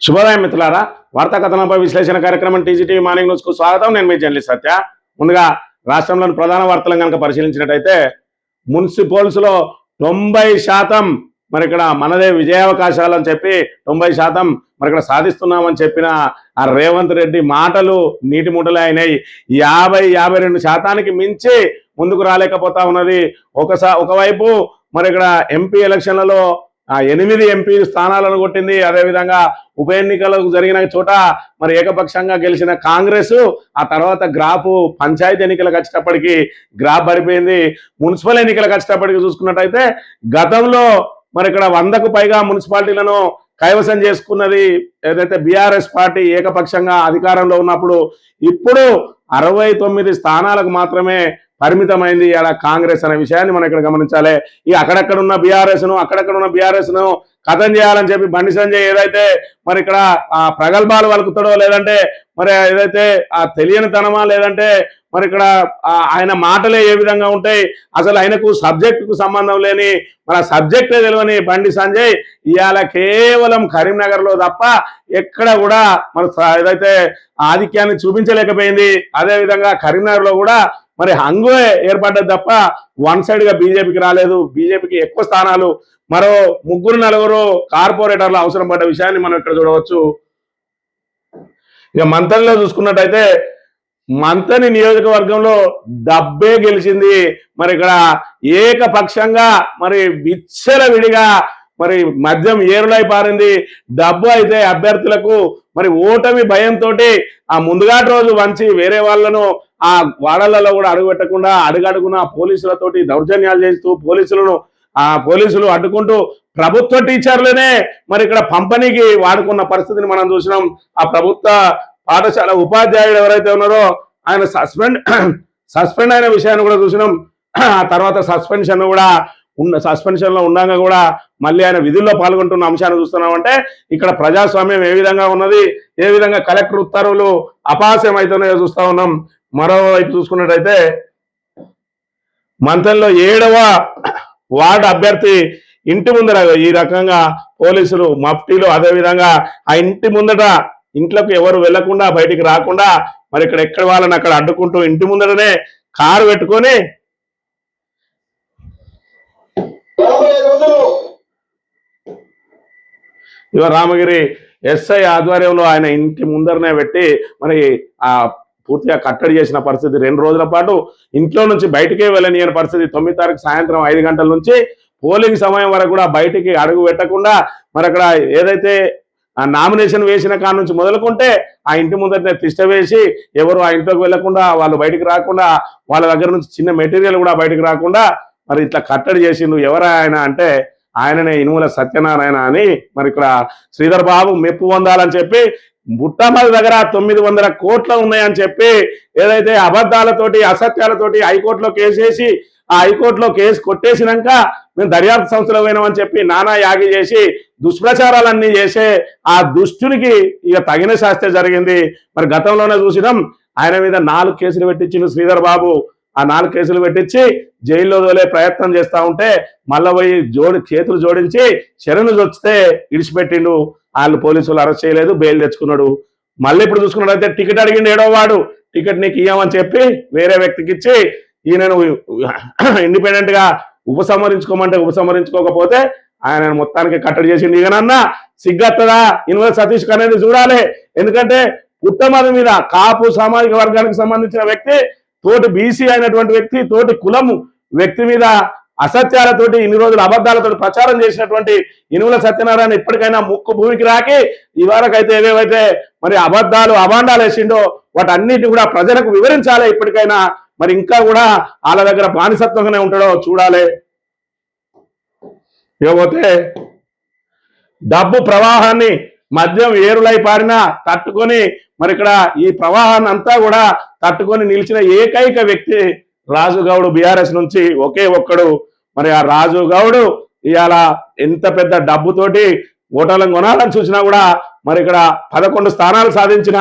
శుభోదయం మిత్రులారా, వార్తా కథనంపై విశ్లేషణ కార్యక్రమం టీజీటీవీ మార్నింగ్ న్యూస్ కు స్వాగతం. నేను మీ జర్నలిస్ట్ సత్య. ముందుగా రాష్ట్రంలోని ప్రధాన వార్తలను కనుక పరిశీలించినట్టయితే మున్సిపల్స్లో 90% మరి ఇక్కడ మనదే విజయావకాశాలు అని చెప్పి 90% మరి ఇక్కడ సాధిస్తున్నామని చెప్పిన ఆ రేవంత్ రెడ్డి మాటలు నీటి ముట్టలే అయినాయి. 52% మించి ముందుకు రాలేకపోతా ఉన్నది. ఒకవైపు మరి ఇక్కడ ఎంపీ ఎలక్షన్లలో 8 ఎంపీ స్థానాలను కొట్టింది. అదేవిధంగా ఉప ఎన్నికలకు జరిగిన చోట మరి ఏకపక్షంగా గెలిచిన కాంగ్రెస్ ఆ తర్వాత గ్రాఫ్ పంచాయతీ ఎన్నికలకు వచ్చేటప్పటికి గ్రాఫ్ పడిపోయింది. మున్సిపల్ ఎన్నికలకు వచ్చేటప్పటికి చూసుకున్నట్టయితే గతంలో మరి ఇక్కడ 100కు పైగా మున్సిపాలిటీలను కైవసం చేసుకున్నది ఏదైతే బీఆర్ఎస్ పార్టీ ఏకపక్షంగా అధికారంలో ఉన్నప్పుడు. ఇప్పుడు 69 స్థానాలకు మాత్రమే పరిమితమైంది అలా కాంగ్రెస్ అనే విషయాన్ని మనం ఇక్కడ గమనించాలి. ఈ అక్కడక్కడ ఉన్న బీఆర్ఎస్ ను కథం చేయాలని చెప్పి బండి సంజయ్ ఏదైతే మరి ఇక్కడ ప్రగల్భాలు వలుకుతాడో, లేదంటే మరి ఏదైతే ఆ తెలియనితనమా, లేదంటే మరి ఇక్కడ ఆయన మాటలే ఏ విధంగా ఉంటాయి, అసలు ఆయనకు సబ్జెక్టుకు సంబంధం లేని మన సబ్జెక్టే తెలియని బండి సంజయ్ ఇవాళ కేవలం కరీంనగర్లో తప్ప ఎక్కడ కూడా మన ఏదైతే ఆధిక్యాన్ని చూపించలేకపోయింది. అదేవిధంగా కరీంనగర్లో కూడా మరి హంగు ఏర్పడ్డది తప్ప వన్ సైడ్ గా బీజేపీకి రాలేదు. బీజేపీకి ఎక్కువ స్థానాలు, మరో 3-4 కార్పొరేటర్లు అవసరం పడ్డ విషయాన్ని మనం ఇక్కడ చూడవచ్చు. ఇక మంతనిలో చూసుకున్నట్టయితే మంతని నియోజకవర్గంలో డబ్బే గెలిచింది. మరి ఇక్కడ ఏకపక్షంగా మరి విచ్చలవిడిగా మరి మద్యం ఏరులై పారింది. డబ్బు అయితే అభ్యర్థులకు మరి ఓటమి భయంతో ఆ ముందుగాటి రోజు వంచి వేరే వాళ్ళను ఆ వాడలలో కూడా అడుగుపెట్టకుండా అడుగడుగున పోలీసులతోటి దౌర్జన్యాలు చేస్తూ పోలీసులు అడ్డుకుంటూ ప్రభుత్వ టీచర్లనే మరి ఇక్కడ పంపిణీకి వాడుకున్న పరిస్థితిని మనం చూసినాం. ఆ ప్రభుత్వ పాఠశాల ఉపాధ్యాయుడు ఎవరైతే ఉన్నారో ఆయన సస్పెండ్ అయిన విషయాన్ని కూడా చూసినాం. ఆ తర్వాత సస్పెన్షన్ లో ఉండగా కూడా మళ్ళీ ఆయన విధుల్లో పాల్గొంటున్న అంశాన్ని చూస్తున్నామంటే ఇక్కడ ప్రజాస్వామ్యం ఏ విధంగా ఉన్నది, ఏ విధంగా కలెక్టర్ ఉత్తర్వులు అపహాస్యం అవుతున్నాయో చూస్తా ఉన్నాం. మరోవైపు చూసుకున్నట్టయితే మంతన్లో 7వ వార్డు అభ్యర్థి ఇంటి ముందర ఈ రకంగా పోలీసులు మఫ్టీలు, అదేవిధంగా ఆ ఇంటి ముందట ఇంట్లోకి ఎవరు వెళ్లకుండా బయటికి రాకుండా మరి ఇక్కడ ఎక్కడ వాళ్ళని అక్కడ అడ్డుకుంటూ ఇంటి ముందరనే కారు పెట్టుకొని రామగిరి ఎస్ఐ ఆధ్వర్యంలో ఆయన ఇంటి ముందరనే పెట్టి మరి ఆ పూర్తిగా కట్టడి చేసిన పరిస్థితి. 2 రోజుల పాటు ఇంట్లో నుంచి బయటికే వెళ్ళనియని పరిస్థితి. 9వ తారీఖు సాయంత్రం 5 గంటల నుంచి పోలింగ్ సమయం వరకు కూడా బయటికి అడుగు పెట్టకుండా మరి అక్కడ ఏదైతే ఆ నామినేషన్ వేసిన కాడ నుంచి మొదలుకుంటే ఆ ఇంటి ముందరనే తిష్ట వేసి ఎవరు ఆ ఇంట్లోకి వెళ్లకుండా, వాళ్ళు బయటికి రాకుండా, వాళ్ళ దగ్గర నుంచి చిన్న మెటీరియల్ కూడా బయటికి రాకుండా మరి ఇట్లా కట్టడి చేసి నువ్వు ఎవరా ఆయన అంటే ఆయననే ఇనుముల సత్యనారాయణ అని మరి ఇక్కడ శ్రీధర్ బాబు మెప్పు పొందాలని చెప్పి బుట్టమల్ దగ్గర 900 కోట్లు ఉన్నాయని చెప్పి ఏదైతే అబద్ధాలతోటి అసత్యాలతోటి హైకోర్టులో కేసు వేసి ఆ హైకోర్టులో కేసు కొట్టేసినాక మేము దర్యాప్తు సంస్థలో పోయినామని చెప్పి నానా యాగి చేసి దుష్ప్రచారాలన్నీ చేసే ఆ దుష్టునికి ఇక తగిన శాస్త్రం జరిగింది. మరి గతంలోనే చూసినాం ఆయన మీద 4 కేసులు పెట్టించిండు శ్రీధర్ బాబు. ఆ 4 కేసులు పెట్టించి జైల్లో తోలే ప్రయత్నం చేస్తా ఉంటే మళ్ళీ పోయి చేతులు జోడించి శరణు చొచ్చితే ఇడిచిపెట్టిండు. వాళ్ళు పోలీసులు అరెస్ట్ చేయలేదు, బెయిల్ తెచ్చుకున్నాడు. మళ్ళీ ఇప్పుడు చూసుకున్నట్టయితే టికెట్ అడిగిండు 7వ వార్డు. టికెట్ నీకు ఇయ్యమని చెప్పి వేరే వ్యక్తికి ఇచ్చి ఈయనను ఇండిపెండెంట్ గా ఉపసంహరించుకోమంటే ఉపసంహరించుకోకపోతే ఆయన మొత్తానికి కట్టడి చేసిండు. ఇకనన్నా సిగ్గత్తదా ఇన్వెల్ సతీష్ అనేది చూడాలి. ఎందుకంటే పుట్టమది మీద కాపు సామాజిక వర్గానికి సంబంధించిన వ్యక్తి, తోటి బీసీ అయినటువంటి వ్యక్తి, తోటి కులము వ్యక్తి మీద అసత్యాలతోటి ఇన్ని రోజులు అబద్ధాలతో ప్రచారం చేసినటువంటి ఇనుముల సత్యనారాయణ ఇప్పటికైనా ముక్కు భూమికి రాకి ఇవరకైతే ఏవేవైతే మరి అభాండాలు వేసిండో వాటన్నిటిని కూడా ప్రజలకు వివరించాలి. ఇప్పటికైనా మరి ఇంకా కూడా వాళ్ళ దగ్గర బానిసత్వంగానే ఉంటాడో చూడాలి. ఇకపోతే డబ్బు ప్రవాహాన్ని మద్యం ఏరులై పారినా తట్టుకొని మరి ఇక్కడ ఈ ప్రవాహాన్ని అంతా కూడా తట్టుకొని నిలిచిన ఏకైక వ్యక్తి రాజు గౌడ్. బీఆర్ఎస్ నుంచి ఒకే ఒక్కడు. మరి ఆ రాజు గౌడ్ ఇవాళ ఎంత పెద్ద డబ్బుతోటి ఓటర్లను కొనాలని చూసినా కూడా మరి ఇక్కడ 11 స్థానాలు సాధించిన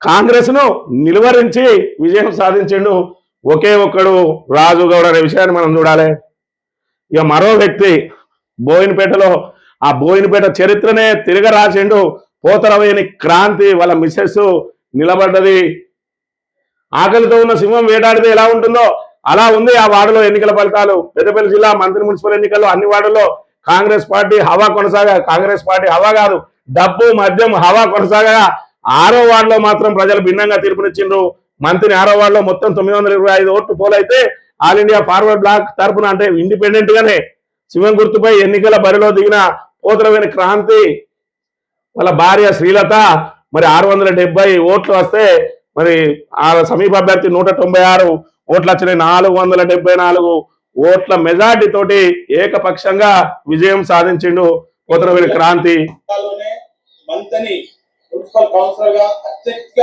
కాంగ్రెస్ ను నిలువరించి విజయం సాధించిండు ఒకే ఒక్కడు రాజు గౌడ్ అనే విషయాన్ని మనం చూడాలి. ఇక మరో వ్యక్తి బోయినపేటలో ఆ బోయినపేట చరిత్రనే తిరగరాసిండు పోతరవేని క్రాంతి వాళ్ళ మిస్సెస్ నిలబడ్డది. ఆకలితో ఉన్న సింహం వేటాడితే ఎలా ఉంటుందో అలా ఉంది ఆ వార్డులో ఎన్నికల ఫలితాలు. పెద్దపల్లి జిల్లా మంత్రి మున్సిపల్ ఎన్నికల్లో అన్ని వార్డుల్లో కాంగ్రెస్ పార్టీ హవా కొనసాగా, కాంగ్రెస్ పార్టీ హవా కాదు డబ్బు మద్యం హవా కొనసాగా 6వ వార్డులో మాత్రం ప్రజలు భిన్నంగా తీర్పునిచ్చిండ్రు. మంత్రిని 6వ వార్డులో మొత్తం 925 ఓట్లు పోలైతే ఆల్ ఇండియా ఫార్వర్డ్ బ్లాక్ తరపున అంటే ఇండిపెండెంట్ గానే సింహం గుర్తుపై ఎన్నికల బరిలో దిగిన పోతరవేని క్రాంతి వాళ్ళ భార్య శ్రీలత మరి 670 ఓట్లు వస్తే మరి ఆ సమీప అభ్యర్థి 196 ఓట్లు వచ్చినాయి. 474 ఓట్ల మెజార్టీ తోటి ఏకపక్షంగా విజయం సాధించిండు పోతరవేని క్రాంతి. మంత్రి మున్సిపల్ కౌన్సిలర్ గా అత్యధిక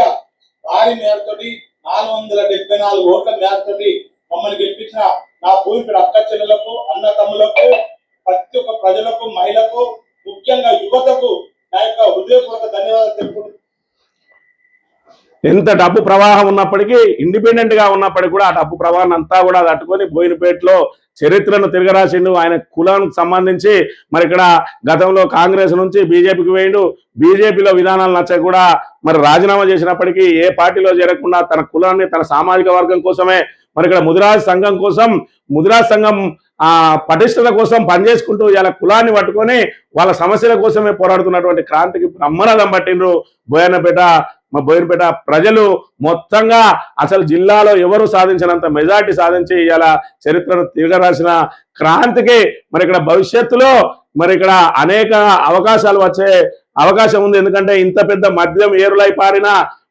భారీ మేరతోటి 474 ఓట్ల మేరతోటి మమ్మల్ని గెలిపించిన నా భూమిపేట అక్క చెల్లెలకు, అన్న తమ్ములకు, ప్రతి ఒక్క ప్రజలకు, మహిళలకు, ముఖ్యంగా యువతకు నా యొక్క హృదయపూర్వక ధన్యవాదాలు తెలుపుకుంటున్నాను. ఎంత డబ్బు ప్రవాహం ఉన్నప్పటికీ, ఇండిపెండెంట్ గా ఉన్నప్పటికీ కూడా ఆ డబ్బు ప్రవాహాన్ని అంతా కూడా తట్టుకొని బోయినపేటలో చరిత్రను తిరగరాసిండు. ఆయన కులానికి సంబంధించి మరి ఇక్కడ గతంలో కాంగ్రెస్ నుంచి బీజేపీకి వేయండు. బీజేపీలో విధానాలు నచ్చక కూడా మరి రాజీనామా చేసినప్పటికీ ఏ పార్టీలో చేరకుండా తన కులాన్ని, తన సామాజిక వర్గం కోసమే మరి ఇక్కడ ముదిరాజ్ సంఘం కోసం, ముదిరాజ్ సంఘం పటిష్టత కోసం పనిచేసుకుంటూ ఇలా కులాన్ని పట్టుకొని వాళ్ళ సమస్యల కోసమే పోరాడుతున్నటువంటి క్రాంతికి బ్రహ్మరథం పట్టిండ్రు బోయినపేట ప్రజలు. మొత్తంగా అసలు జిల్లాలో ఎవరు సాధించినంత మెజార్టీ సాధించి ఇలా చరిత్రను తిరగరాసిన క్రాంతికి మరి ఇక్కడ భవిష్యత్తులో మరి ఇక్కడ అనేక అవకాశాలు వచ్చే అవకాశం ఉంది. ఎందుకంటే ఇంత పెద్ద మద్యం ఏరులై పారిన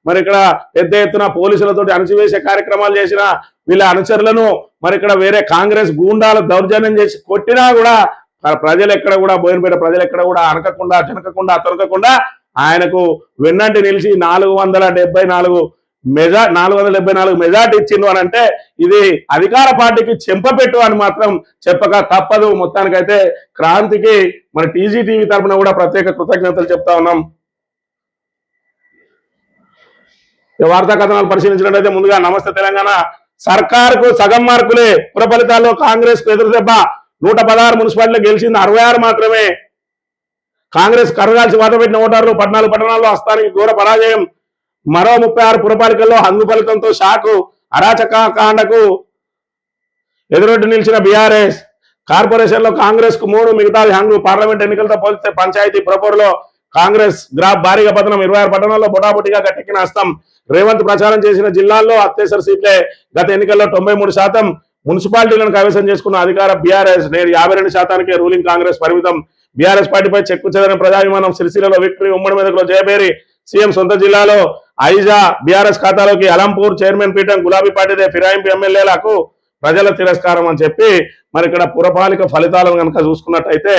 మరి ఇక్కడ పెద్ద ఎత్తున పోలీసులతోటి అణచివేసే కార్యక్రమాలు చేసిన వీళ్ళ అనుచరులను మరి ఇక్కడ వేరే కాంగ్రెస్ గూండాలు దౌర్జన్యం చేసి కొట్టినా కూడా ప్రజలు ఎక్కడ కూడా బోయినపేట ప్రజలు ఎక్కడ కూడా అనకకుండా జనకకుండా తొనకకుండా ఆయనకు వెన్నంటి నిలిచి 474 మెజార్టీ ఇచ్చిండు అని అంటే ఇది అధికార పార్టీకి చెంపపెట్టు అని మాత్రం చెప్పక తప్పదు. మొత్తానికైతే క్రాంతికి మన టీజీటీవీ తరఫున కూడా ప్రత్యేక కృతజ్ఞతలు చెప్తా ఉన్నాం. వార్తా కథనాలు పరిశీలించినట్లయితే ముందుగా నమస్తే తెలంగాణ సర్కారుకు సగం మార్కులే. పుర ఫలితాల్లో కాంగ్రెస్ కు ఎదురు దెబ్బ. 116 మున్సిపాలిటీలో గెలిచింది 66 మాత్రమే. కాంగ్రెస్ కరగాల్సి వాటపెట్టిన ఓటర్లు 14 పట్టణాల్లో హస్తానికి ఘోర పరాజయం. మరో 36 పురపాలికల్లో హంగు ఫలితంతో షాకు. అరాచకాండకు ఎదురొడ్డి నిలిచిన బీఆర్ఎస్. కార్పొరేషన్ లో కాంగ్రెస్ కు 3, మిగతాది హంగు. పార్లమెంట్ ఎన్నికలతో పోలిస్తే పంచాయతీ పురపూర్లో కాంగ్రెస్ గ్రాఫ్ భారీగా పతనం. 26 పట్టణాల్లో బొటాబొటిగా గట్టెక్కిన హస్తం. రేవంత్ ప్రచారం చేసిన జిల్లాల్లో అత్యవసర సీట్లే. గత ఎన్నికల్లో 93% మున్సిపాలిటీలను కైవసం చేసుకున్న అధికార బీఆర్ఎస్ నేడు 52%కే రూలింగ్ కాంగ్రెస్ పరిమితం. బీఆర్ఎస్ పార్టీపై చెక్కు చెదరని ప్రజాభిమానం. సిరిసిల్లలో విక్టరీ, ఉమ్మడి మెదకులో జయబేరి. సీఎం సొంత జిల్లాలో ఐజా బీఆర్ఎస్ ఖాతాలోకి. అలంపూర్ చైర్మన్ పీఠం గులాబీ పార్టీదే. ఫిరాయింపు ఎమ్మెల్యేలకు ప్రజల తిరస్కారం అని చెప్పి మరి ఇక్కడ పురపాలిక ఫలితాలను కనుక చూసుకున్నట్టయితే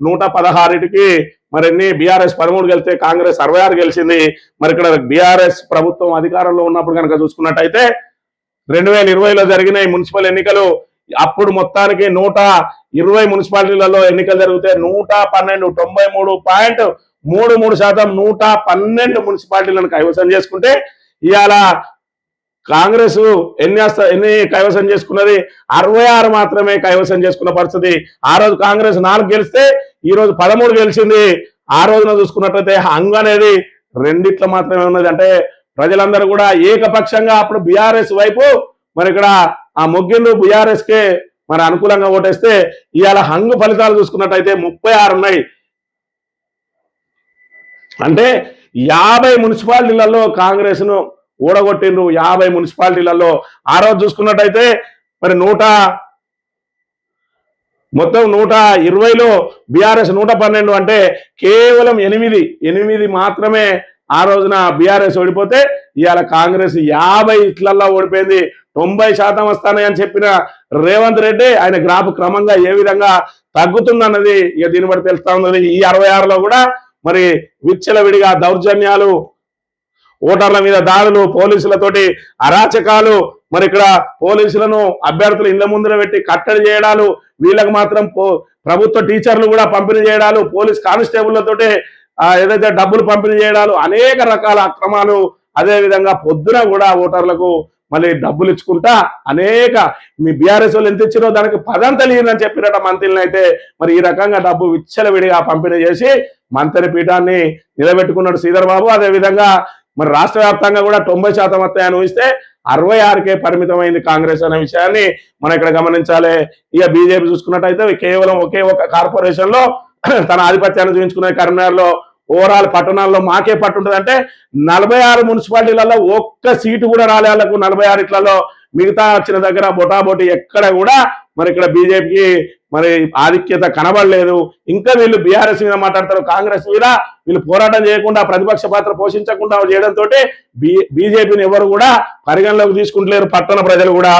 116కి మరి బీఆర్ఎస్ 13 గెలిస్తే కాంగ్రెస్ 66 గెలిచింది. మరి ఇక్కడ బీఆర్ఎస్ ప్రభుత్వం అధికారంలో ఉన్నప్పుడు కనుక చూసుకున్నట్టయితే 2020లో జరిగిన మున్సిపల్ ఎన్నికలు అప్పుడు మొత్తానికి 120 మున్సిపాలిటీలలో ఎన్నికలు జరిగితే 112 93.33% 112 మున్సిపాలిటీలను కైవసం చేసుకుంటే ఇవాళ కాంగ్రెస్ ఎన్ని కైవసం చేసుకున్నది 66 మాత్రమే కైవసం చేసుకున్న పరిస్థితి. ఆ రోజు కాంగ్రెస్ 4 గెలిస్తే ఈ రోజు 13 గెలిచింది. ఆ రోజున చూసుకున్నట్లయితే హంగ్ అనేది 2 మాత్రమే ఉన్నది. అంటే ప్రజలందరూ కూడా ఏకపక్షంగా అప్పుడు బీఆర్ఎస్ వైపు మరి ఇక్కడ ఆ మొగ్గిండు బీఆర్ఎస్ కే మరి అనుకూలంగా ఓటేస్తే ఇవాళ హంగ్ ఫలితాలు చూసుకున్నట్టయితే 36 ఉన్నాయి. అంటే 50 మున్సిపాలిటీలలో కాంగ్రెస్ ను ఓడగొట్టిండ్రు. 50 మున్సిపాలిటీలలో. ఆ రోజు చూసుకున్నట్టయితే మరి మొత్తం 120లో బీఆర్ఎస్ 112 అంటే కేవలం 8 మాత్రమే ఆ రోజున బీఆర్ఎస్ ఓడిపోతే ఇవాళ కాంగ్రెస్ 50 ఇట్లల్లో ఓడిపోయింది. 90% వస్తానని చెప్పిన రేవంత్ రెడ్డి ఆయన గ్రాఫ్ క్రమంగా ఏ విధంగా తగ్గుతుందన్నది ఇక దీన్ని బట్టి తెలుస్తా ఉన్నది. ఈ 66లో కూడా మరి విచ్చలవిడిగా దౌర్జన్యాలు, ఓటర్ల మీద దాడులు, పోలీసులతోటి అరాచకాలు, మరి ఇక్కడ పోలీసులను అభ్యర్థులు ఇళ్ల ముందర పెట్టి కట్టడి చేయడాలు, వీళ్ళకి మాత్రం ప్రభుత్వ టీచర్లు కూడా పంపిణీ చేయడాలు, పోలీస్ కానిస్టేబుల్లతోటి ఏదైతే డబ్బులు పంపిణీ చేయడాలు, అనేక రకాల అక్రమాలు. అదే విధంగా పొద్దున కూడా ఓటర్లకు మళ్ళీ డబ్బులు ఇచ్చుకుంటా అనేక మీ బీఆర్ఎస్ వాళ్ళు ఎంత ఇచ్చిరో దానికి 10 తెలియదని చెప్పినట్టు మంత్రులను అయితే మరి ఈ రకంగా డబ్బు విచ్చలవిడిగా పంపిణీ చేసి మంత్రి పీఠాన్ని నిలబెట్టుకున్నాడు శ్రీధర్ బాబు. అదేవిధంగా మరి రాష్ట్ర వ్యాప్తంగా కూడా 90% వస్తాయని ఊహిస్తే 66కే పరిమితమైంది కాంగ్రెస్ అనే విషయాన్ని మనం ఇక్కడ గమనించాలి. ఇక బీజేపీ చూసుకున్నట్టయితే కేవలం ఒకే ఒక కార్పొరేషన్ లో తన ఆధిపత్యాన్ని చూపించుకునే కరీంనగర్లో ఓవరాల్ పట్టణాల్లో మాకే పట్టుంటది అంటే 46 మున్సిపాలిటీలలో ఒక్క సీటు కూడా రాలే వాళ్ళకు. 46 ఇట్లలో మిగతా వచ్చిన దగ్గర బొటాబొటి ఎక్కడ కూడా మరి ఇక్కడ బీజేపీకి మరి ఆధిక్యత కనబడలేదు. ఇంకా వీళ్ళు బీఆర్ఎస్ మీద మాట్లాడతారు, కాంగ్రెస్ మీద వీళ్ళు పోరాటం చేయకుండా ప్రతిపక్ష పాత్ర పోషించకుండా చేయడంతో బీజేపీని ఎవరు కూడా పరిగణలోకి తీసుకుంటలేరు పట్టణ ప్రజలు కూడా.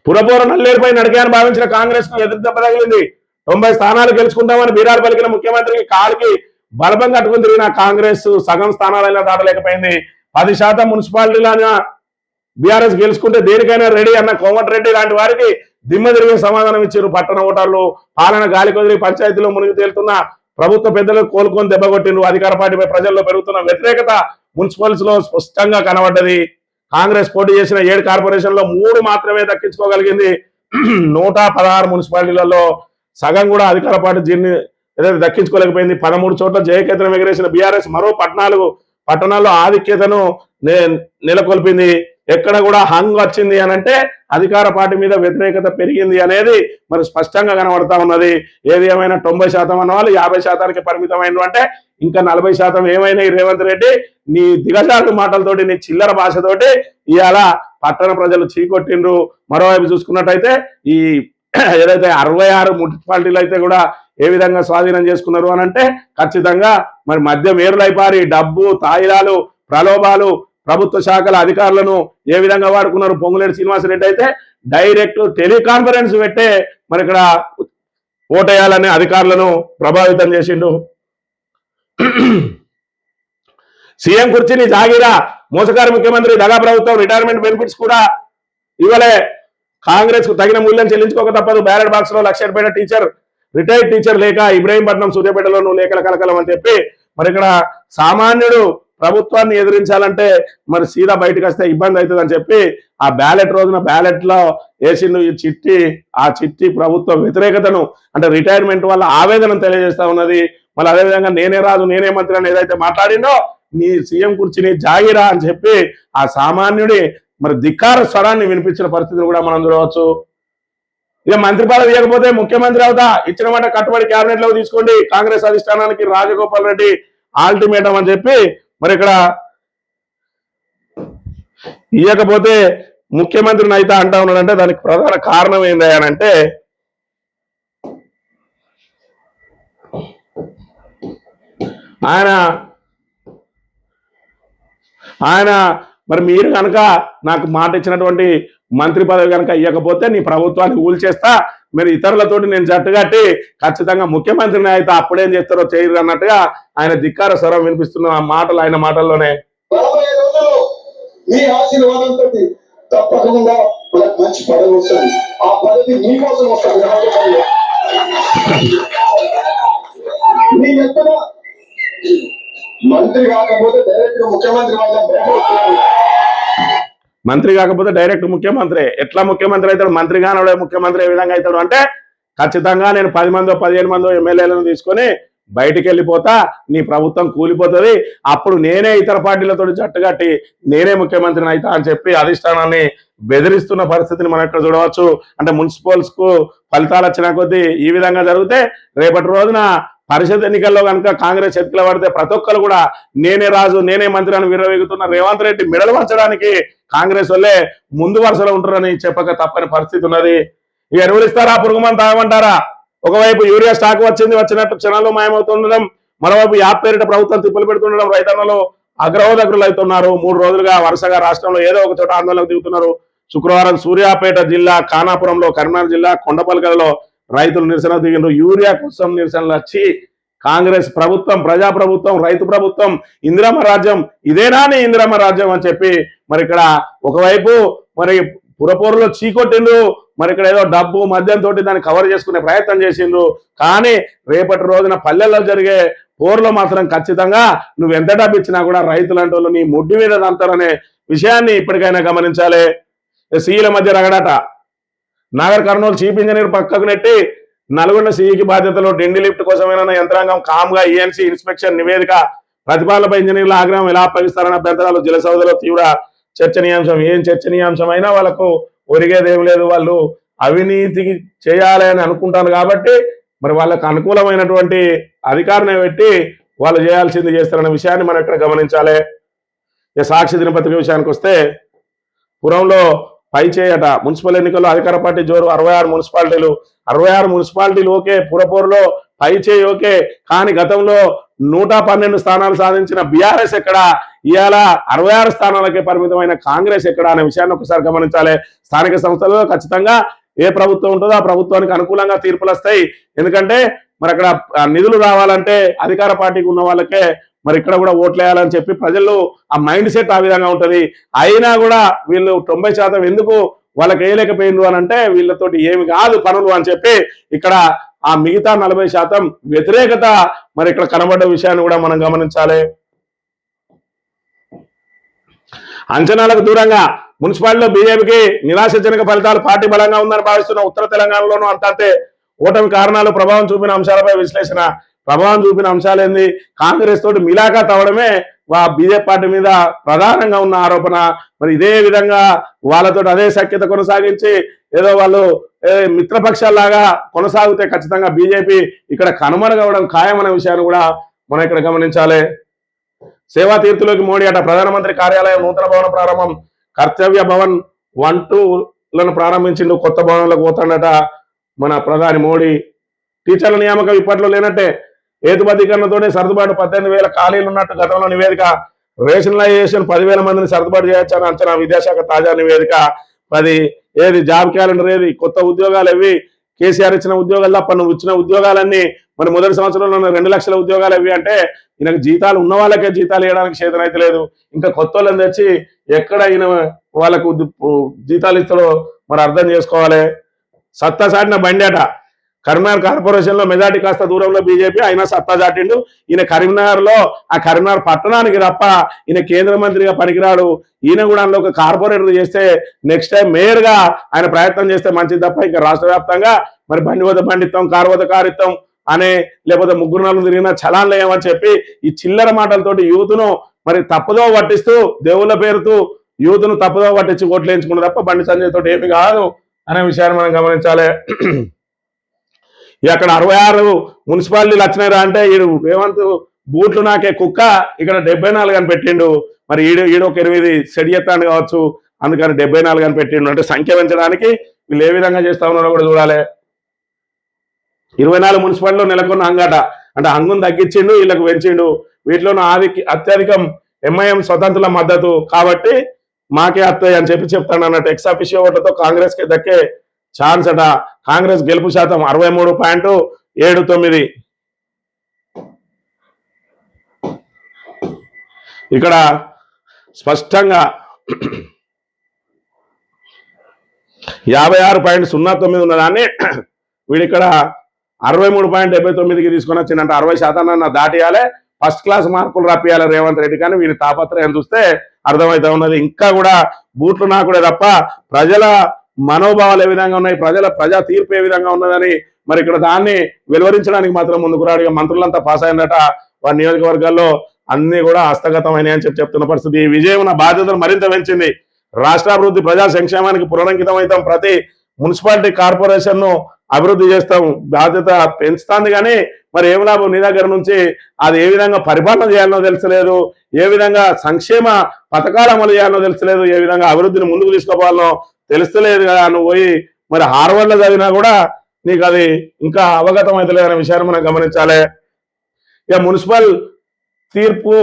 పురపోర నల్లేరుపై నడికాయని భావించిన కాంగ్రెస్ కు ఎదురు దెబ్బ తగిలింది. 90 స్థానాలు గెలుచుకుంటామని బీరాలు పలికిన ముఖ్యమంత్రికి కాలికి బలపం కట్టుకుని తిరిగిన కాంగ్రెస్ సగం స్థానాలైనా దాటలేకపోయింది. 10% మున్సిపాలిటీలైనా బీఆర్ఎస్ గెలుచుకుంటే దేనికైనా రెడీ అన్న కోమటిరెడ్డి లాంటి వారికి దిమ్మ తిరిగే సమాధానం ఇచ్చారు. పట్టణ ఓటర్లు పాలన గాలి కొదిలి పంచాయతీలో మునిగి తేలుతున్న ప్రభుత్వ పెద్దలకు కోలుకొని దెబ్బ కొట్టిండ్రు. అధికార పార్టీపై ప్రజల్లో పెరుగుతున్న వ్యతిరేకత మున్సిపల్స్ లో స్పష్టంగా కనబడ్డది. కాంగ్రెస్ పోటీ చేసిన 7 కార్పొరేషన్లో 3 మాత్రమే దక్కించుకోగలిగింది. 116 మున్సిపాలిటీలలో సగం కూడా అధికార పార్టీ ఏదైతే దక్కించుకోలేకపోయింది. 13 చోట్ల జయకేతనం ఎగిరేసిన బీఆర్ఎస్ మరో 14 పట్టణాల్లో ఆధిక్యతను నెలకొల్పింది. ఎక్కడ కూడా హంగ్ వచ్చింది అని అంటే అధికార పార్టీ మీద వ్యతిరేకత పెరిగింది అనేది మరి స్పష్టంగా కనబడతా ఉన్నది. ఏది ఏమైనా 90% అన్న వాళ్ళు 50%కి పరిమితమైన అంటే ఇంకా 40% ఏమైనా ఈ రేవంత్ రెడ్డి నీ దిగజారు మాటలతోటి నీ చిల్లర భాషతోటి ఇవాళ పట్టణ ప్రజలు చీకొట్టిండ్రు. మరోవైపు చూసుకున్నట్టయితే ఈ ఏదైతే 66 మున్సిపాలిటీలు అయితే కూడా ఏ విధంగా స్వాధీనం చేసుకున్నారు అని అంటే ఖచ్చితంగా మరి మద్యం ఏరులైపారి డబ్బు తాయిలాలు ప్రలోభాలు ప్రభుత్వ శాఖల అధికారులను ఏ విధంగా వాడుకున్నారు. పొంగులేటి శ్రీనివాసరెడ్డి అయితే డైరెక్ట్ టెలికాన్ఫరెన్స్ పెట్టే మరి ఇక్కడ ఓటేయాలనే అధికారులను ప్రభావితం చేసిండు. సీఎం కుర్చీని జాగిరా మోసకారి ముఖ్యమంత్రి దగా ప్రభుత్వం రిటైర్మెంట్ బెనిఫిట్స్ కూడా ఇవ్వలే. కాంగ్రెస్ కు తగిన మూల్యం చెల్లించుకోక తప్పదు. బ్యాలెట్ బాక్స్ లో 1,00,000 రూపాయల టీచర్ రిటైర్డ్ టీచర్ లేక ఇబ్రహీంపట్నం సూర్యాపేటలోనూ లేఖల కలకలం అని చెప్పి మరి ఇక్కడ సామాన్యుడు ప్రభుత్వాన్ని ఎదిరించాలంటే మరి సీదా బయటకు వస్తే ఇబ్బంది అవుతుంది అని చెప్పి ఆ బ్యాలెట్ రోజున బ్యాలెట్ లో వేసిండు ఈ చిట్టి. ఆ చిట్టి ప్రభుత్వ వ్యతిరేకతను అంటే రిటైర్మెంట్ వల్ల ఆవేదన తెలియజేస్తా ఉన్నది. మళ్ళీ అదేవిధంగా నేనే రాజు నేనే మంత్రి అని ఏదైతే మాట్లాడిందో నీ సీఎం కుర్చీని జాగిరా అని చెప్పి ఆ సామాన్యుడి మరి ధిక్కార స్వరాన్ని వినిపించిన పరిస్థితిని కూడా మనం చూడవచ్చు. ఇక మంత్రి పదవి ఇవ్వకపోతే ముఖ్యమంత్రి అవుతా ఇచ్చిన మాట కట్టుబడి కేబినెట్ లో తీసుకోండి కాంగ్రెస్ అధిష్టానానికి రాజగోపాల్ రెడ్డి అల్టిమేటం అని చెప్పి మరి ఇక్కడ ఇవ్వకపోతే ముఖ్యమంత్రిని అయితే అంటా ఉన్నాడంటే దానికి ప్రధాన కారణం ఏంటంటే ఆయన మరి మీరు కనుక నాకు మాట ఇచ్చినటువంటి మంత్రి పదవి కనుక ఇవ్వకపోతే నీ ప్రభుత్వాన్ని ఊల్చేస్తా మీరు ఇతరులతోటి నేను జట్టుగట్టి ఖచ్చితంగా ముఖ్యమంత్రిని అయితే అప్పుడేం చేస్తారో చేయరు అన్నట్టుగా ఆయన ధిక్కార స్వరం వినిపిస్తున్న ఆ మాటలు ఆయన మాటల్లోనే. మీ ఆశీర్వాదంతో తప్పకుండా మనకు మంచి పదవి వస్తుంది. ఆ పదవి మీకోసం వస్తుంది. మీ ఎక్కడ మంత్రి కాకపోతే డైరెక్ట్ ముఖ్యమంత్రి మంత్రి కాకపోతే డైరెక్ట్ ముఖ్యమంత్రి ఎట్లా ముఖ్యమంత్రి అవుతాడు? మంత్రి కానివాడే ముఖ్యమంత్రి ఏ విధంగా అవుతాడు అంటే ఖచ్చితంగా నేను 10 మందో 15 మందో ఎమ్మెల్యేలను తీసుకొని బయటికి వెళ్ళిపోతా నీ ప్రభుత్వం కూలిపోతుంది అప్పుడు నేనే ఇతర పార్టీలతో జట్టుగట్టి నేనే ముఖ్యమంత్రిని అవుతా అని చెప్పి అధిష్టానాన్ని బెదిరిస్తున్న పరిస్థితిని మనం ఇక్కడ చూడవచ్చు. అంటే మున్సిపల్స్ కు ఫలితాలు వచ్చిన కొద్దీ ఈ విధంగా జరిగితే రేపటి రోజున పరిషత్ ఎన్నికల్లో కనుక కాంగ్రెస్ ఎత్తుకల పడితే ప్రతి ఒక్కరు కూడా నేనే రాజు నేనే మంత్రి అని విర్రవీగుతున్న రేవంత్ రెడ్డి మెడలు వంచడానికి కాంగ్రెస్ వాళ్ళే ముందు వరుసలో ఉంటారని చెప్పక తప్పని పరిస్థితి ఉన్నది. ఇక ఎరువులు ఇస్తారా పురుగుమని తాగమంటారా? ఒకవైపు యూరియా స్టాక్ వచ్చినట్టు క్షణాల్లో మాయమవుతుండడం, మరోవైపు యాప్ పేరిట ప్రభుత్వం తిప్పులు పెడుతుండడం రైతన్నలు అగ్రహోదగ్రులు అవుతున్నారు. 3 రోజులుగా వరుసగా రాష్ట్రంలో ఏదో ఒక చోట ఆందోళనకు దిగుతున్నారు. శుక్రవారం సూర్యాపేట జిల్లా ఖానాపురంలో కరీంనగర్ జిల్లా కొండపల్లిలో రైతులు నిరసన దిగినారు. యూరియా కోసం నిరసనలు వచ్చి కాంగ్రెస్ ప్రభుత్వం ప్రజాప్రభుత్వం రైతు ప్రభుత్వం ఇందిరమ్మ రాజ్యం ఇదేనా ఇందిరమ్మ రాజ్యం అని చెప్పి మరి ఇక్కడ ఒకవైపు మరి పురపోరులో చీకొట్టిండ్రు, మరి ఇక్కడ ఏదో డబ్బు మద్యంతో దాన్ని కవర్ చేసుకునే ప్రయత్నం చేసిండ్రు. కానీ రేపటి రోజున పల్లెల్లో జరిగే పోరులో మాత్రం ఖచ్చితంగా నువ్వు ఎంత డబ్బు ఇచ్చినా కూడా రైతులంటూ నీ ముడ్డి మీద దంతారనే విషయాన్ని ఇప్పటికైనా గమనించాలి. సీల మధ్య రగడాట నాగర్ కర్నూలు చీఫ్ ఇంజనీర్ పక్కకు నెట్టి నల్గొండ సిఈకి బాధ్యతలు డిండి లిఫ్ట్ కోసమైన యంత్రాంగం కామ్గా ఈఎన్సీ ఇన్స్పెక్షన్ నివేదిక ప్రతిపాదనపై ఇంజనీర్ల ఆగ్రహం ఎలా అప్పగిస్తారన్న అభ్యంతరాలు జలసౌదలో తీవ్ర చర్చనీయాంశం. ఏం చర్చనీయాంశం అయినా వాళ్ళకు ఒరిగేదేం లేదు. వాళ్ళు అవినీతికి చేయాలి అని అనుకుంటారు కాబట్టి మరి వాళ్ళకు అనుకూలమైనటువంటి అధికారాన్ని పెట్టి వాళ్ళు చేయాల్సింది చేస్తారన్న విషయాన్ని మనం ఇక్కడ గమనించాలి. ఇక సాక్షి దినపత్రిక విషయానికి వస్తే పురంలో పై చేయట మున్సిపల్ ఎన్నికల్లో అధికార పార్టీ జోరు 66 మున్సిపాలిటీలు ఓకే, పురపోరులో పై చేయి ఓకే, కానీ గతంలో 112 స్థానాలు సాధించిన బీఆర్ఎస్ ఎక్కడ, ఇవాళ 66 స్థానాలకే పరిమితమైన కాంగ్రెస్ ఎక్కడ అనే విషయాన్ని ఒకసారి గమనించాలి. స్థానిక సంస్థలలో ఖచ్చితంగా ఏ ప్రభుత్వం ఉంటుందో ఆ ప్రభుత్వానికి అనుకూలంగా తీర్పులు వస్తాయి. ఎందుకంటే మరి అక్కడ నిధులు రావాలంటే అధికార పార్టీకి ఉన్న వాళ్ళకే మరి ఇక్కడ కూడా ఓట్లు వేయాలని చెప్పి ప్రజల్లో ఆ మైండ్ సెట్ ఆ విధంగా ఉంటది. అయినా కూడా వీళ్ళు 90% ఎందుకు వాళ్ళకి వేయలేకపోయిండ్రు అని అంటే వీళ్ళతోటి ఏమి కాదు పనులు అని చెప్పి ఇక్కడ ఆ మిగతా 40% వ్యతిరేకత మరి ఇక్కడ కనబడ్డ విషయాన్ని కూడా మనం గమనించాలి. అంచనాలకు దూరంగా మున్సిపాలిటీలో బీజేపీకి నిరాశజనక ఫలితాలు, పార్టీ బలంగా ఉందని భావిస్తున్న ఉత్తర తెలంగాణలోనూ అంతే ఓటమి కారణాలు, ప్రభావం చూపిన అంశాలపై విశ్లేషణ. ప్రభావం చూపిన అంశాలు ఏంది? కాంగ్రెస్ తోటి మిలాఖాత్ అవడమే బీజేపీ పార్టీ మీద ప్రధానంగా ఉన్న ఆరోపణ. మరి ఇదే విధంగా వాళ్ళతో అదే సఖ్యత కొనసాగించి ఏదో వాళ్ళు మిత్రపక్షాల్లాగా కొనసాగితే ఖచ్చితంగా బీజేపీ ఇక్కడ కనుమరుగవడం ఖాయమనే విషయాన్ని కూడా మనం ఇక్కడ గమనించాలి. సేవా తీర్థులోకి మోడీ అట. ప్రధానమంత్రి కార్యాలయం నూతన భవన ప్రారంభం. కర్తవ్య భవన్ 1-2లను ప్రారంభించిండు. కొత్త భవనంలోకి పోతాడట మన ప్రధాని మోడీ. టీచర్ల నియామకం ఇప్పట్లో లేనట్టే, హేతుబద్ధీకరణతోనే సర్దుబాటు. 18,000 ఖాళీలు ఉన్నట్టు గతంలో నివేదిక. రేషనలైజేషన్ 10,000 మందిని సర్దుబాటు చేయొచ్చని అంచనా. విద్యాశాఖ తాజా నివేదిక. 10 ఏది జాబ్ క్యాలెండర్ ఏది, కొత్త ఉద్యోగాలు ఎవి, కేసీఆర్ ఇచ్చిన ఉద్యోగాలు తప్ప నువ్వు ఇచ్చిన ఉద్యోగాలన్నీ మరి మొదటి సంవత్సరంలో 2 లక్షల ఉద్యోగాలు ఎవి అంటే ఈయనకు జీతాలు ఉన్న వాళ్ళకే జీతాలు ఇవ్వడానికి చేతనైతే లేదు. ఇంకా కొత్త వాళ్ళని తెచ్చి ఎక్కడ ఈయన వాళ్ళకు జీతాలు ఇస్తాడో మరి అర్థం చేసుకోవాలి. సత్తా సాటిన బండి అట. కరీంనగర్ కార్పొరేషన్ లో మెజార్టీ కాస్త దూరంలో బీజేపీ అయినా సత్తా చాటిండు. ఈయన కరీంనగర్ లో ఆ కరీంనగర్ పట్టణానికి తప్ప ఈయన కేంద్ర మంత్రిగా పనికిరాడు. ఈయన కూడా అందులో ఒక కార్పొరేటర్ చేస్తే నెక్స్ట్ టైం మేయర్ గా ఆయన ప్రయత్నం చేస్తే మంచిది తప్ప ఇంకా రాష్ట్ర వ్యాప్తంగా మరి బండి వద్ద బండిత్తం, కారు వద్ద కారిత్తం అనే లేకపోతే 3 నెలలు తిరిగినా చలాన్లు వేయమని చెప్పి ఈ చిల్లర మాటలతోటి యూత్ను మరి తప్పుదో పట్టిస్తూ దేవుళ్ళ పేరుతూ యూత్ను తప్పుదో పట్టించి ఓట్లు వేయించుకున్న తప్ప బండి సంజయ్ తోటి ఏమి కాదు అనే విషయాన్ని మనం గమనించాలి. అక్కడ 66 మున్సిపాలిటీలు వచ్చినారా అంటే ఈడు రేవంత్ బూట్లు నాకే కుక్క ఇక్కడ 74 అని పెట్టిండు. మరి ఈడొక 8 సెడి ఎత్తాను కావచ్చు, అందుకని 74 అని పెట్టిండు. అంటే సంఖ్య పెంచడానికి వీళ్ళు ఏ విధంగా చేస్తా ఉన్నారో కూడా చూడాలి. 24 మున్సిపాలిటీలో నెలకొన్న హంగాట అంటే హంగును తగ్గించిండు, వీళ్ళకు పెంచిండు. వీటిలోనూ అత్యధికం ఎంఐఎం స్వతంత్రుల మద్దతు కాబట్టి మాకే అత్తయ్య అని చెప్తాను అన్నట్టు. ఎక్సాఫిషియో ఓట్లతో కాంగ్రెస్ కి దక్కే ఛాన్స్ అట. కాంగ్రెస్ గెలుపు శాతం 63.79. ఇక్కడ స్పష్టంగా 56.09 ఉన్నదాన్ని వీడిక్కడ 63.79కి తీసుకొని వచ్చిందంటే 60% దాటియాలి. ఫస్ట్ క్లాస్ మార్కులు రప్పియాలి రేవంత్ రెడ్డి. కానీ వీడి తాపత్రయం చూస్తే అర్థమవుతా ఉన్నది. ఇంకా కూడా బూట్లు నాకుడే తప్ప ప్రజల మనోభావాలు ఏ విధంగా ఉన్నాయి, ప్రజా తీర్పు ఏ విధంగా ఉన్నదని మరి ఇక్కడ దాన్ని వెలువరించడానికి మాత్రం ముందుకు రాడు. మంత్రులంతా పాస్ అయినట. వారి నియోజకవర్గాల్లో అన్ని కూడా హస్తగతమైనవి అని చెప్తున్న పరిస్థితి. ఈ విజయం నా బాధ్యతను మరింత పెంచింది. రాష్ట్రాభివృద్ధి, ప్రజా సంక్షేమానికి పునరంకితం అవుతాం. ప్రతి మున్సిపాలిటీ కార్పొరేషన్ ను అభివృద్ధి చేస్తాం. బాధ్యత పెంచుతుంది. కానీ మరి ఏం లాభం? నీ దగ్గర నుంచి అది ఏ విధంగా పరిపాలన చేయాలనో తెలుసలేదు, ఏ విధంగా సంక్షేమ పథకాలు అమలు చేయాలనో తెలుసలేదు, ఏ విధంగా అభివృద్ధిని ముందుకు తీసుకోవాలనో తెలుస్తలేదు కదా. నువ్వు పోయి మరి హార్వర్డ్లో చదివినా కూడా నీకు అది ఇంకా అవగతం అవుతలేదు అనే విషయాన్ని మనం గమనించాలి. ఇక మున్సిపల్ తీర్పు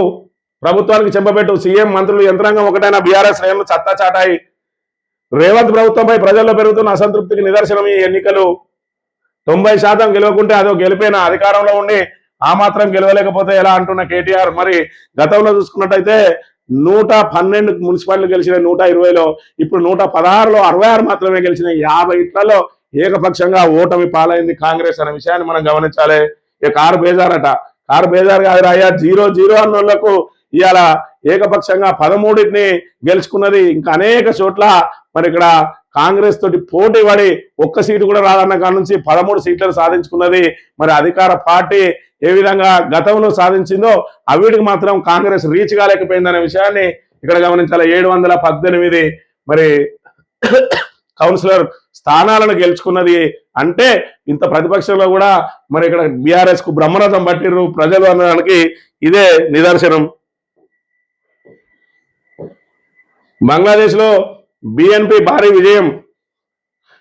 ప్రభుత్వానికి చెంపబెట్టు. సీఎం, మంత్రులు, యంత్రాంగం ఒకటైనా బీఆర్ఎస్ శ్రేణులు సత్తా చాటాయి. రేవంత్ ప్రభుత్వంపై ప్రజల్లో పెరుగుతున్న అసంతృప్తికి నిదర్శనం ఈ ఎన్నికలు. 90% గెలవకుంటే అదో గెలిపేనా? అధికారంలో ఉండి ఆ మాత్రం గెలవలేకపోతే ఎలా అంటున్న కేటీఆర్. మరి గతంలో చూసుకున్నట్టయితే 112 మున్సిపాలిటీలు గెలిచినాయి 120లో. ఇప్పుడు 116లో 66 మాత్రమే గెలిచినాయి. 50 ఇట్లలో ఏకపక్షంగా ఓటమి పాలైంది కాంగ్రెస్ అనే విషయాన్ని మనం గమనించాలి. ఇక కారు బేజారట. కారు బేజారు కాదు రాయ్యా, 0-0 అన్నోళ్లకు ఇవాళ ఏకపక్షంగా 13ని గెలుచుకున్నది. ఇంకా అనేక చోట్ల మరి ఇక్కడ కాంగ్రెస్ తోటి పోటీ పడి ఒక్క సీటు కూడా రాదన్న కాడ నుంచి 13 సీట్లను సాధించుకున్నది. మరి అధికార పార్టీ ఏ విధంగా గతంలో సాధించిందో అవిటికి మాత్రం కాంగ్రెస్ రీచ్ కాలేకపోయిందనే విషయాన్ని ఇక్కడ గమనించాలి. 718 మరి కౌన్సిలర్ స్థానాలను గెలుచుకున్నది అంటే ఇంత ప్రతిపక్షంలో కూడా మరి ఇక్కడ బీఆర్ఎస్ కు బ్రహ్మరథం పట్టిర్రు ప్రజలు అనడానికి ఇదే నిదర్శనం. బంగ్లాదేశ్ లో బిఎన్పి భారీ విజయం.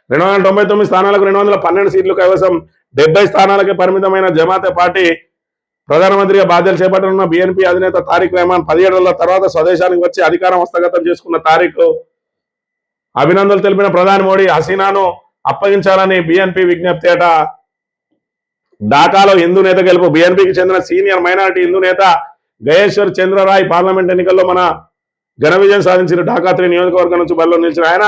299 స్థానాలకు 212 సీట్లు కైవసం. 70 స్థానాలకే పరిమితమైన జమాతే పార్టీ ప్రధానమంత్రిగా బాధ్యతలు చేపట్టనున్న బిఎన్పి అధినేత తారిక్ రెహమాన్ 17 ఏళ్ల తర్వాత స్వదేశానికి వచ్చి అధికారం హస్తగతం చేసుకున్న తారిక్ అభినందనలు తెలిపిన ప్రధాని మోడీ హసీనాను అప్పగించాలని బిఎన్పి విజ్ఞప్తి అట. ఢాకాలో హిందూ నేత గెలుపు. బిఎన్పికి చెందిన సీనియర్ మైనారిటీ హిందూ నేత గయేశ్వర్ చంద్రరాయ్ పార్లమెంట్ ఎన్నికల్లో మన ఘన విజయం సాధించిన ఢాకా 3 నియోజకవర్గం నుంచి బరిలో నిలిచిన ఆయన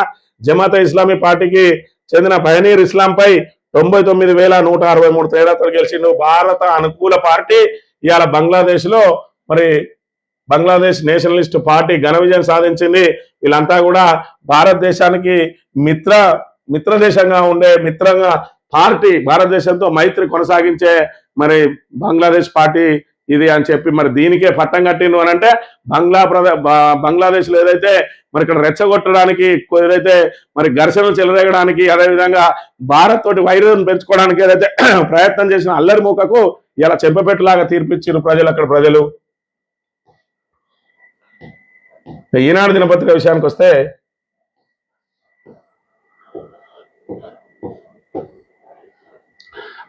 జమాతే ఇస్లామీ పార్టీకి చెందిన పయనీర్ ఇస్లాంపై 99,163 తేడాతో గెలిచిండు. భారత అనుకూల పార్టీ ఇవాళ బంగ్లాదేశ్ లో మరి బంగ్లాదేశ్ నేషనలిస్ట్ పార్టీ ఘన విజయం సాధించింది. వీళ్ళంతా కూడా భారతదేశానికి మిత్ర దేశంగా ఉండే మిత్రంగా పార్టీ, భారతదేశంతో మైత్రి కొనసాగించే మరి బంగ్లాదేశ్ పార్టీ ఇది అని చెప్పి మరి దీనికే పట్టం కట్టిండు అని అంటే బంగ్లాదేశ్ లో ఏదైతే మరి ఇక్కడ రెచ్చగొట్టడానికి ఏదైతే మరి ఘర్షణలు చెలరేగడానికి అదేవిధంగా భారత్ తోటి వైరం పెంచుకోవడానికి ఏదైతే ప్రయత్నం చేసిన అల్లరి మూకకు ఇలా చెంపపెట్టులాగా తీర్పిచ్చిన ప్రజలు అక్కడ ప్రజలు. ఈనాడు దినపత్రిక విషయానికి వస్తే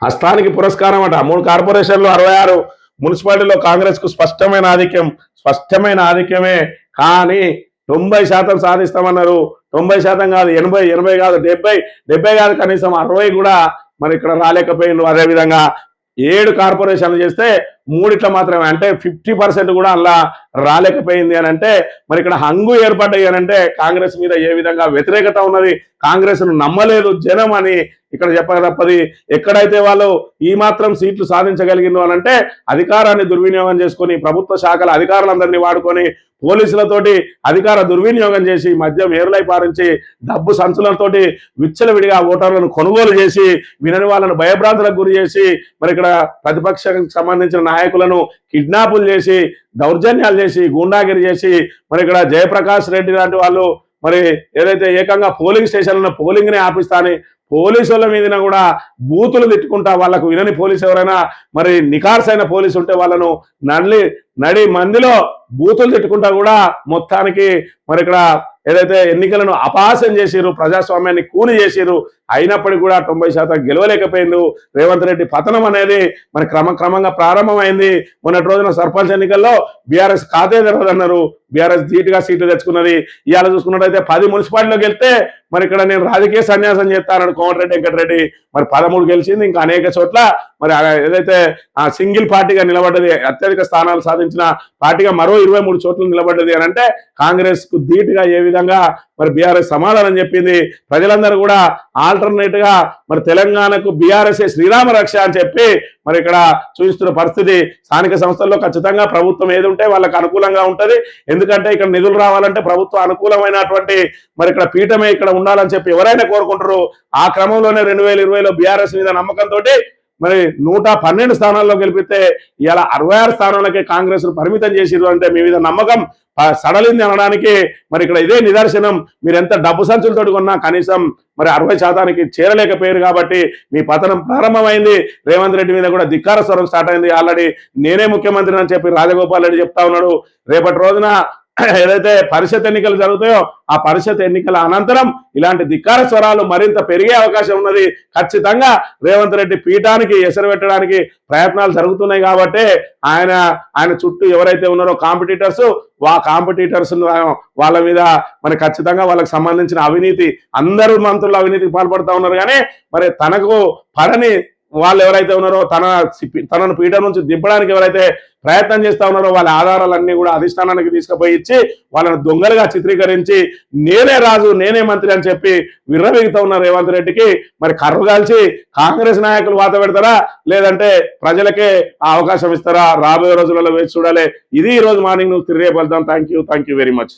హస్తానికి పురస్కారం అట. 3 కార్పొరేషన్లు 66 మున్సిపాలిటీలో కాంగ్రెస్ కు స్పష్టమైన ఆధిక్యమే. కానీ 90% సాధిస్తామన్నారు. 90% కాదు, 80 కాదు, 70 కాదు, కనీసం 60 కూడా మరి ఇక్కడ రాలేకపోయిండు. అదేవిధంగా 7 కార్పొరేషన్లు చేస్తే 3 మాత్రమే, అంటే 50% కూడా అలా రాలేకపోయింది అని అంటే మరి ఇక్కడ హంగు ఏర్పడ్డాయి అని అంటే కాంగ్రెస్ మీద ఏ విధంగా వ్యతిరేకత ఉన్నది, కాంగ్రెస్ ను నమ్మలేదు జనం అని ఇక్కడ చెప్పక తప్పది. ఎక్కడైతే వాళ్ళు ఈ మాత్రం సీట్లు సాధించగలిగిందో అని అంటే అధికారాన్ని దుర్వినియోగం చేసుకొని ప్రభుత్వ శాఖల అధికారులందరినీ వాడుకొని పోలీసులతోటి అధికార దుర్వినియోగం చేసి మద్యం ఏరులై పారించి డబ్బు సంచులతోటి విచ్చలవిడిగా ఓటర్లను కొనుగోలు చేసి వినని వాళ్ళను భయభ్రాంతులకు గురి చేసి మరి ఇక్కడ ప్రతిపక్షానికి సంబంధించిన నాయకులను కిడ్నాపులు చేసి దౌర్జన్యాలు చేసి గూండాగిరి చేసి మరి ఇక్కడ జయప్రకాష్ రెడ్డి లాంటి వాళ్ళు మరి ఏదైతే ఏకంగా పోలింగ్ స్టేషన్లను పోలింగ్ ని ఆపిస్తాని పోలీసుల మీదన కూడా బూతులు తిట్టుకుంటా వాళ్ళకు వినని పోలీసు ఎవరైనా మరి నికార్సైన పోలీసు ఉంటే వాళ్ళను నడి మందిలో బూతులు తిట్టుకుంటా కూడా మొత్తానికి మరి ఇక్కడ ఏదైతే ఎన్నికలను అపహాస్యం చేసిరు, ప్రజాస్వామ్యాన్ని కూని చేసిరు, అయినప్పటికీ కూడా 90% గెలవలేకపోయింది. రేవంత్ రెడ్డి పతనం అనేది మరి క్రమంగా ప్రారంభమైంది. మొన్నటి రోజున సర్పంచ్ ఎన్నికల్లో బీఆర్ఎస్ ఖాతే తెరవదన్నారు, బీఆర్ఎస్ ధీటుగా సీట్లు తెచ్చుకున్నది. ఇవాళ చూసుకున్నట్టయితే 10 మున్సిపాలిటీలోకి వెళ్తే మరి ఇక్కడ నేను రాజకీయ సన్యాసం చేస్తానని కోమటిరెడ్డి వెంకటరెడ్డి మరి 13 గెలిచింది. ఇంకా అనేక చోట్ల మరి ఏదైతే సింగిల్ పార్టీగా నిలబడ్డది, అత్యధిక స్థానాలు సాధించిన పార్టీగా మరో 23 చోట్ల నిలబడ్డది అని అంటే కాంగ్రెస్ కు ధీటుగా ఏ విధంగా మరి బీఆర్ఎస్ సమాధానం చెప్పింది. ప్రజలందరూ కూడా ఆల్టర్నేట్ గా మరి తెలంగాణకు బీఆర్ఎస్ శ్రీరామ రక్ష అని చెప్పి మరి ఇక్కడ చూపిస్తున్న పరిస్థితి. స్థానిక సంస్థల్లో ఖచ్చితంగా ప్రభుత్వం ఏది ఉంటే వాళ్ళకి అనుకూలంగా ఉంటది. ఎందుకంటే ఇక్కడ నిధులు రావాలంటే ప్రభుత్వం అనుకూలమైనటువంటి మరి ఇక్కడ పీఠమే ఇక్కడ ఉండాలని చెప్పి ఎవరైనా కోరుకుంటారు. ఆ క్రమంలోనే 2020లో బీఆర్ఎస్ మీద నమ్మకంతో మరి 112 స్థానాల్లో గెలిపితే ఇలా 66 స్థానాలకే కాంగ్రెస్ ను పరిమితం చేసిరు అంటే మీ మీద నమ్మకం సడలింది అనడానికి మరి ఇక్కడ ఇదే నిదర్శనం. మీరు ఎంత డబ్బు సంచులతో కొన్నా కనీసం మరి 60% చేరలేకపోయారు కాబట్టి మీ పతనం ప్రారంభమైంది. రేవంత్ రెడ్డి మీద కూడా ధిక్కార స్వరం స్టార్ట్ అయింది. ఆల్రెడీ నేనే ముఖ్యమంత్రి అని చెప్పి రాజగోపాల్ రెడ్డి చెప్తా ఉన్నాడు. రేపటి రోజున ఏదైతే పరిషత్ ఎన్నికలు జరుగుతాయో ఆ పరిషత్ ఎన్నికల అనంతరం ఇలాంటి ధిక్కార స్వరాలు మరింత పెరిగే అవకాశం ఉన్నది. ఖచ్చితంగా రేవంత్ రెడ్డి పీఠానికి ఎసరు పెట్టడానికి ప్రయత్నాలు జరుగుతున్నాయి. కాబట్టి ఆయన చుట్టూ ఎవరైతే ఉన్నారో కాంపిటీటర్స్ వాళ్ళ మీద మరి ఖచ్చితంగా వాళ్ళకి సంబంధించిన అవినీతి, అందరూ మంత్రులు అవినీతికి పాల్పడుతూ ఉన్నారు. కానీ మరి తనకు పడని వాళ్ళు ఎవరైతే ఉన్నారో తనను పీఠం నుంచి దింపడానికి ఎవరైతే ప్రయత్నం చేస్తా ఉన్నారో వాళ్ళ ఆధారాలన్నీ కూడా అధిష్టానానికి తీసుకుపోయి ఇచ్చి వాళ్ళని దొంగలుగా చిత్రీకరించి నేనే రాజు నేనే మంత్రి అని చెప్పి విర్రవీగుతా ఉన్న రేవంత్ రెడ్డికి మరి కర్రుగాల్చి కాంగ్రెస్ నాయకులు వాత పెడతారా లేదంటే ప్రజలకే ఆ అవకాశం ఇస్తారా? రాబోయే రోజులలో వేచి చూడాలి. ఇది ఈ రోజు మార్నింగ్ న్యూస్. తిరిగే వెళ్దాం. Thank you very much.